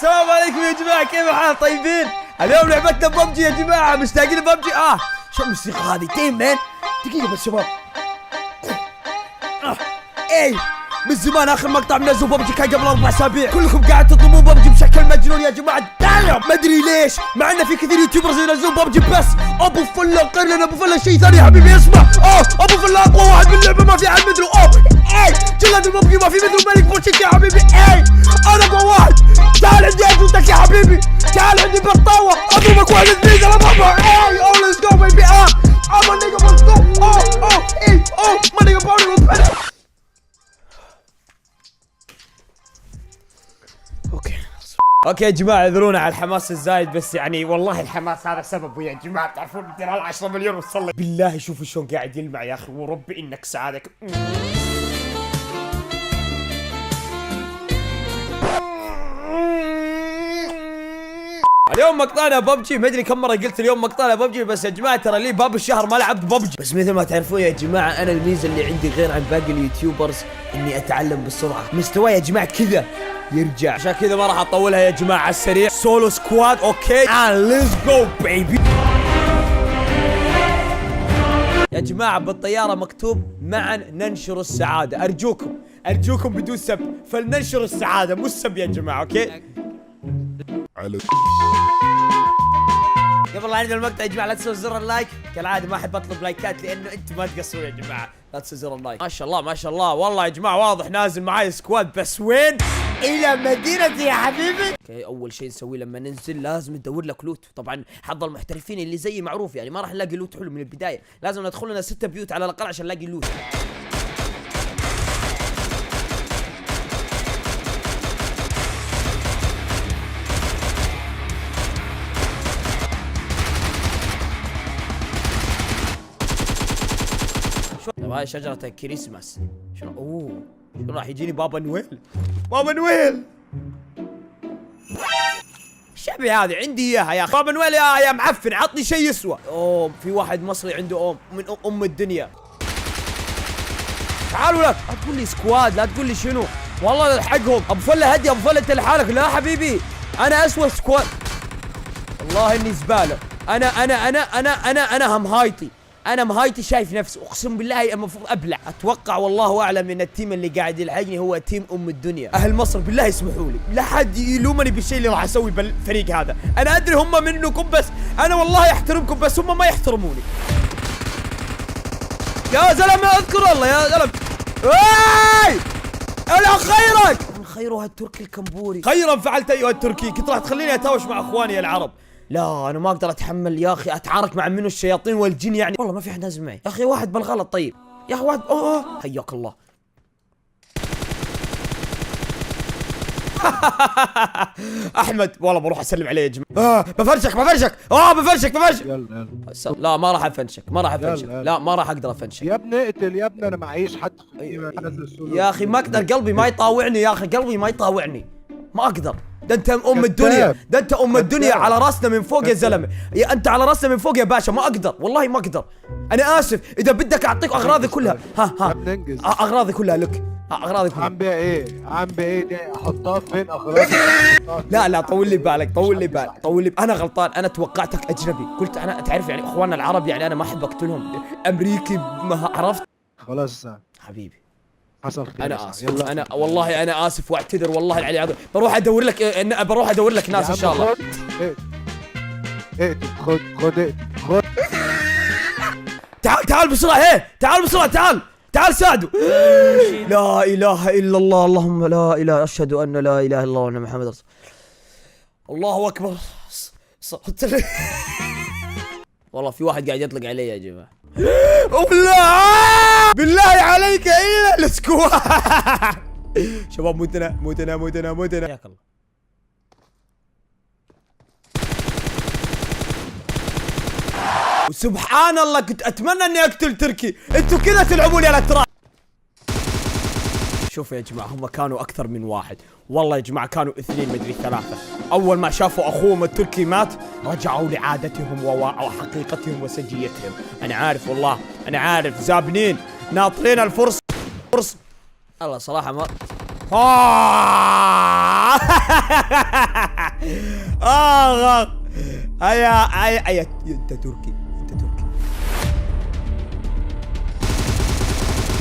السلام عليكم يا جماعة، كيف الحال؟ طيبين؟ اليوم لعبتنا ببجي يا جماعة، مشتاقين لببجي. شو الموسيقى هذه؟ تيم مان، دقيقة بس شباب. اي من زمان اخر مقطع منزل ببجي كان قبل 4 اسابيع، كلكم قاعد تطلبون ببجي بشكل مجنون يا جماعة. دايم ما ادري ليش، مع ان في كثير يوتيوبرز ينزلون ببجي، بس ابو فله غير لنا. ابو فله شيء ثاني يا حبيبي. اسمع، ابو فله اقوى واحد باللعبة، ما في احد مثله. اي جلاد الببجي ما في مثله. ملك بوشيك يا حبيبي. اي انا اقوى واحد. تعال عندي اجلدك يا حبيبي، تعال عندي بالطاوة اضربك واحد اثنين على بابا. اي ليتس جو بيبي. ما نيجا بس. اي ما نيجا باوري. اوكي يا جماعه، اعذرونا على الحماس الزايد، بس يعني والله الحماس هذا سببه يا جماعه. تعرفون بدنا 10 مليون وصل. بالله شوفوا شلون قاعد يلمع يا اخي، وربي انك سعادك. اليوم مقطعنا ببجي، ما ادري كم مره قلت اليوم مقطعنا ببجي، بس يا جماعه ترى لي باب الشهر ما لعبت ببجي. بس مثل ما تعرفون يا جماعه، انا الميزه اللي عندي غير عن باقي اليوتيوبرز اني اتعلم بسرعه. مستواي يا جماعه كذا يرجع، عشان كذا ما راح اطولها يا جماعه. على السريع سولو سكواد. اوكي ليتس جو بيبي. يا جماعه بالطياره مكتوب معا ننشر السعاده. ارجوكم بدون سب، فلننشر السعاده مو السب يا جماعه. اوكي قبل لا ننهي المقطع يا جماعه، لا تنسوا زر اللايك. كالعاده ما احب اطلب لايكات لانه انتم ما تقصرون يا جماعه. لا تنسوا زر اللايك. ما شاء الله ما شاء الله، والله يا جماعه واضح نازل معاي سكواد، بس وين؟ الى مدينتي يا حبيبي. اوكي اول شيء نسويه لما ننزل لازم ندور لك لوت. طبعا حظ المحترفين اللي زيي معروف، يعني ما راح نلاقي لوت حلو من البدايه، لازم ندخل لنا 6 بيوت على الاقل عشان نلاقي لوت. هاي شجرة كريسماس. شنو شنو راح يجيني؟ بابا نويل. شبي هذه عندي اياها يا اخي. بابا نويل يا معفن، عطني شيء يسوى. في واحد مصري عنده من الدنيا. تعالوا لا تقول لي سكواد، لا تقول لي شنو، والله الحقهم. ابو فله هدي، ابو فله انت لحالك. لا حبيبي انا اسوى سكواد، والله اني زبالة. انا همهايطي، انا مهايتي شايف نفسي، اقسم بالله المفروض ابلع. اتوقع والله اعلم ان التيم اللي قاعد يلحقني هو تيم الدنيا. اهل مصر بالله يسمحوا لي، لا حد يلومني بالشيء اللي راح اسويه بالفريق هذا. انا ادري هم منكم، بس انا والله احترمكم، بس هم ما يحترموني. يا زلمه اذكر الله يا زلمه. الا خيرك خيرها التركي الكمبوري. خيرا فعلت ايها التركي، كنت راح تخليني اتهاوش مع اخواني العرب. لا انا ما اقدر اتحمل يا اخي اتعارك مع منو الشياطين والجن، يعني والله ما في احد نازل معي يا اخي. واحد بالغلط. طيب يا اخي واحد. حياك الله. احمد والله بروح اسلم عليه يا جماعه. بفرشك. يلا لا ما راح افنشك. لا ما راح اقدر افنشك يا ابني. اقتل يا ابني، انا معيش حد يا اخي. ما اقدر، قلبي ما يطاوعني يا اخي، ما اقدر. ده انت الدنيا، ده انت الدنيا على راسنا من فوق يا زلمه. يا انت على راسنا من فوق يا باشا. ما اقدر والله ما اقدر. انا اسف، اذا بدك اعطيك اغراضي كلها. اغراضي كلها لك. اغراضي كلها. عم بيها ايه دي؟ احطها فين اغراضي؟ لا طول لي بالك. انا غلطان، انا توقعتك اجنبي. قلت انا تعرف يعني اخواننا العرب، يعني انا ما احب اقتلهم. امريكي ما عرفت. خلاص حبيبي حصل خير. انا اسف. انا والله انا اسف واعتذر والله العلي العظيم. بروح ادور لك ناس ان شاء الله. خد تعال بسرعه. تعال ساعدوا. لا اله الا الله، اللهم لا اله، اشهد ان لا اله الا الله وان محمد رسول الله. اكبر. والله في واحد قاعد يطلق علي يا جماعه. بالله عليك الى السكواد. شباب موتنا. ياك الله. وسبحان الله كنت اتمنى اني اقتل تركي. انتوا كذا تلعبون يا الاتراك. شوفوا يا جماعه، هم كانوا اكثر من واحد، والله يا جماعه كانوا 2 مدري 3. اول ما شافوا اخوهم التركي مات رجعوا لعادتهم وحقيقتهم وسجيتهم. انا عارف والله، انا عارف زابنين ناطرين الفرصه. الله صراحه ما هيا انت تركي، انت تركي.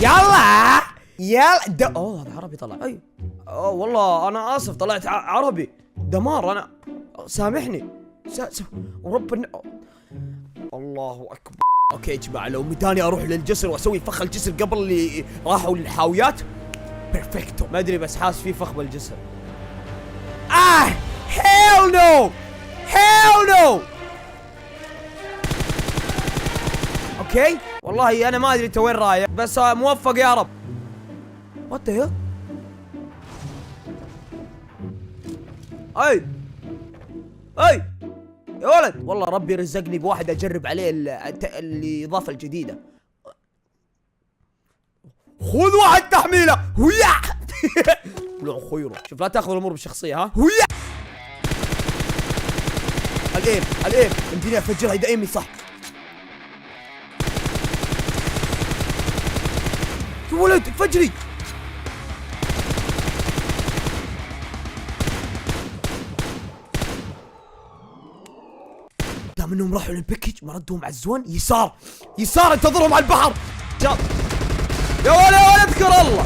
يلا اوه هذا عربي طلع. اي اوه والله انا اسف طلعت عربي. دمار انا، سامحني. ورب الله اكبر. اوكي يا جماعه، لو مداني اروح للجسر واسوي فخ الجسر قبل اللي راحوا للحاويات بيرفكتو. ما ادري بس حاس في فخ بالجسر. هيل نو، هيل نو. اوكي والله انا ما ادري انت وين رايح، بس موفق يا رب. وات ذا اي يا ولد، والله ربي رزقني بواحد اجرب عليه الاضافه الجديده. خذ واحد تحميله هيا. لا خيره، شوف لا تاخذ الامور بالشخصيه. ها هيا. الايم يمديني افجرها اذا ايمي صح. يا ولد فجري. دام انهم راحوا للباكج ما ردهم على الزون. يسار انتظرهم على البحر. يا ولد اذكر الله،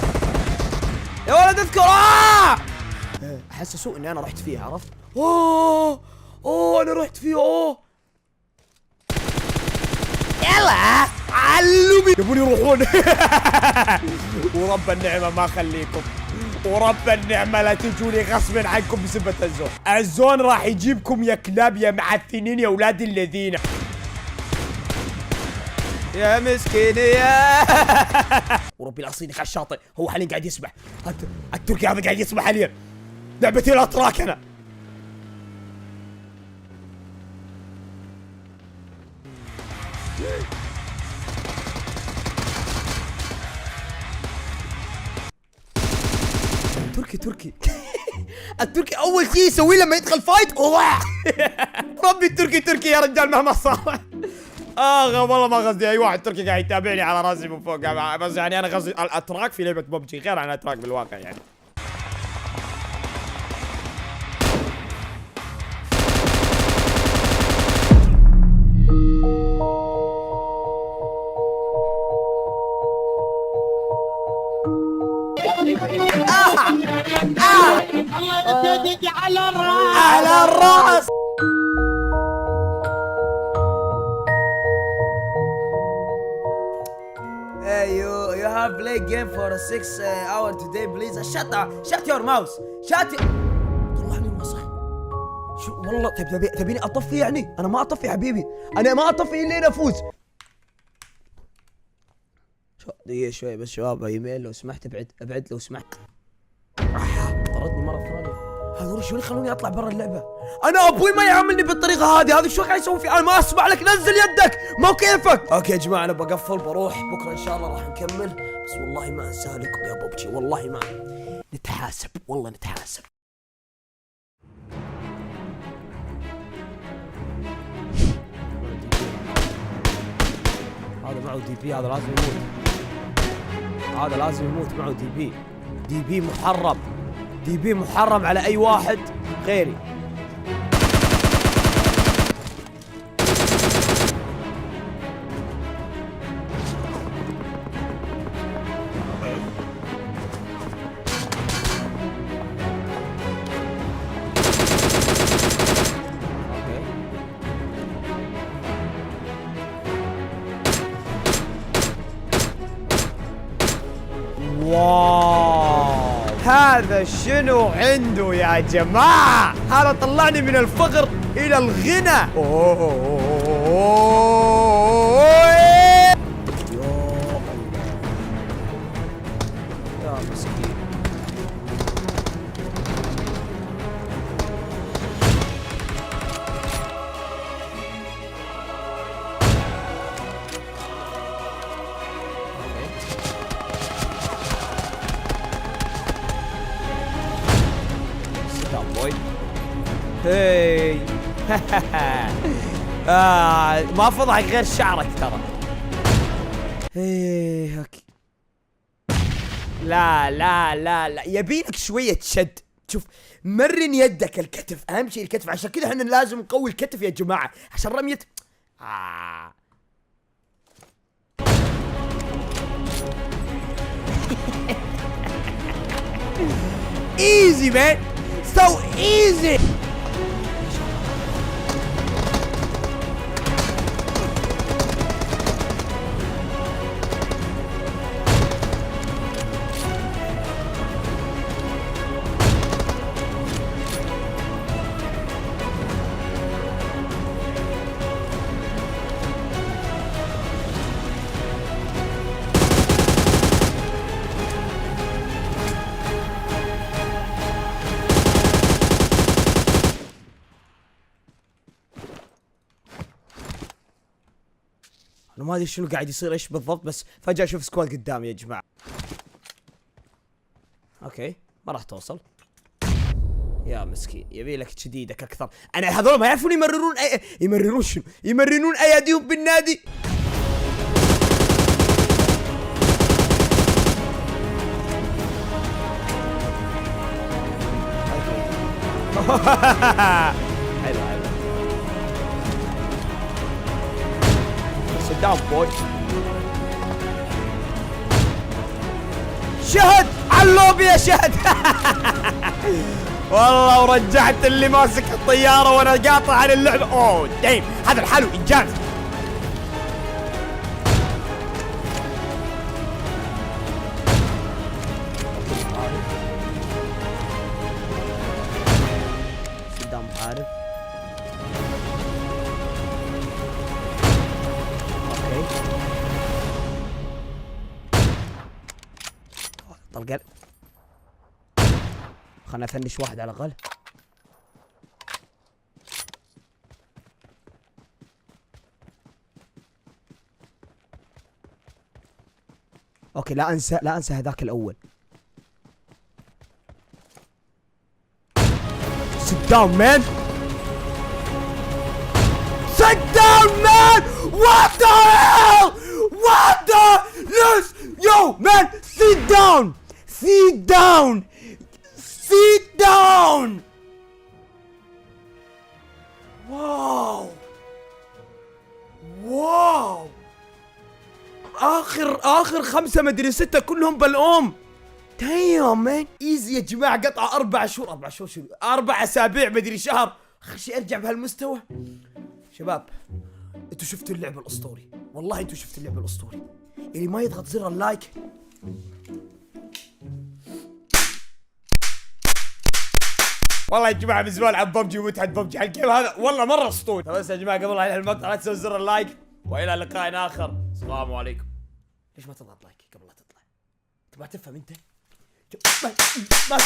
يا ولد اذكر. حسسوا اني انا رحت فيها، عرفت؟ اوه انا رحت فيه. يلا علمي يبون يروحون. ورب النعمه ما اخليكم، ورب النعمه لا تجوني غصب عنكم بسبه الزون. الزون راح يجيبكم يا كلاب يا معفنين يا اولاد الذين. يا مسكين يا وربي العصينك على الشاطئ. هو حاليا قاعد يسبح. التركي هذا قاعد يسبح حاليا. لعبتي الاتراك انا. تركي التركي اول شيء يسويه لما يدخل فايت ربي التركي يا رجال مهما صار. والله ما قصدي اي واحد تركي قاعد يتابعني على راسي من فوق، بس يعني انا قصدي الاتراك في لعبه ببجي غير عن الاتراك بالواقع يعني. الله يسعدك على الراس، على الراس. Hey, you have played game for 6 hours today, please. Shut your mouth. طلعني والله صح. شو والله تبيني اطفي يعني؟ انا ما اطفي حبيبي، انا ما اطفي الا افوز. دقيقة شوي بس شباب، ايميل لو سمحت ابعد لو سمحت. طردني مرة ثانية. هذول شو اللي يخلوني اطلع برا اللعبة؟ انا ابوي ما يعاملني بالطريقة هذه شو قاعد يسوي في؟ انا ما اسمع لك، نزل يدك، مو كيفك. اوكي يا جماعة انا بقفل بروح، بكرة ان شاء الله راح نكمل، بس والله ما انسى لكم يا ببجي، والله ما نتحاسب، والله نتحاسب. هذا معه دي بي، هذا لازم يموت، هذا لازم يموت، معه دي بي محرم، دي بي محرم على اي واحد غيري. واو هذا شنو عنده يا جماعة؟ هذا طلعني من الفقر إلى الغنى. يا مسكين. هاي ما فضحك غير شعرك ترى. هيك لا يبيلك شوية شد. شوف مرن يدك، الكتف اهم شيء، الكتف. عشان كذا احنا لازم نقوي الكتف يا جماعه، عشان رميه ايزي مان، سو ايزي. انا ما ادري شنو قاعد يصير ايش بالضبط، بس فجأة اشوف سكواد قدامي يا جماعة. اوكي ما راح توصل يا مسكين، يبي لك شديدك اكثر. انا هذول ما يعرفون يمررون شنو؟ يمررون اياديهم بالنادي. حلو حلو. Sit down boy. شهد على اللوبي يا شهد. والله ورجعت اللي ماسك الطيارة وانا قاطع عن اللعبة. اوه دايم، هذا الحلو انجاز. Sit down عارف. طلقة، خلنا افنش واحد على الاقل. اوكي لا انسى هذاك الاول. Sit down man. Sit down man. What the hell? What the? Yes. Yo man, sit down. Sit down. Sit down. واو واو. اخر 5 مدري 6 كلهم بالأم. دايم مان ايزي يا جماعه. قطعه 4 شهور 4 شهور شنو 4 اسابيع مدري شهر. اخر شيء ارجع بهالمستوى. شباب انتوا شفتوا اللعب الاسطوري، والله انتوا شفتوا اللعب الاسطوري. اللي ما يضغط زر اللايك والله يا جماعه من زمان العب ببجي ومتعه ببجي على الجيم هذا، والله مره اسطوري. بس يا جماعه قبل لا المقطع لا تنسوا زر اللايك، والى لقاء اخر. السلام عليكم. ليش ما تضغط لايك قبل لا تطلع؟ تبغى تفهم انت؟ ما